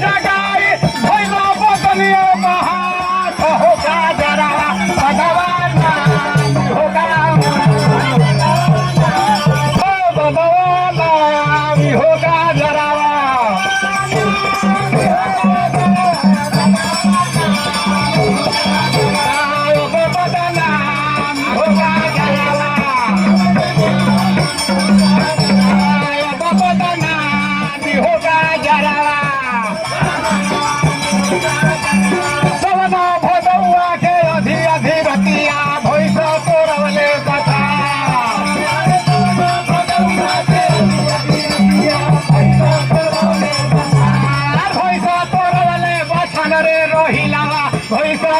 जगाई भैल बदलियो महात हो का जरावा भगवान हो का भगवान हो का जरावा भैसा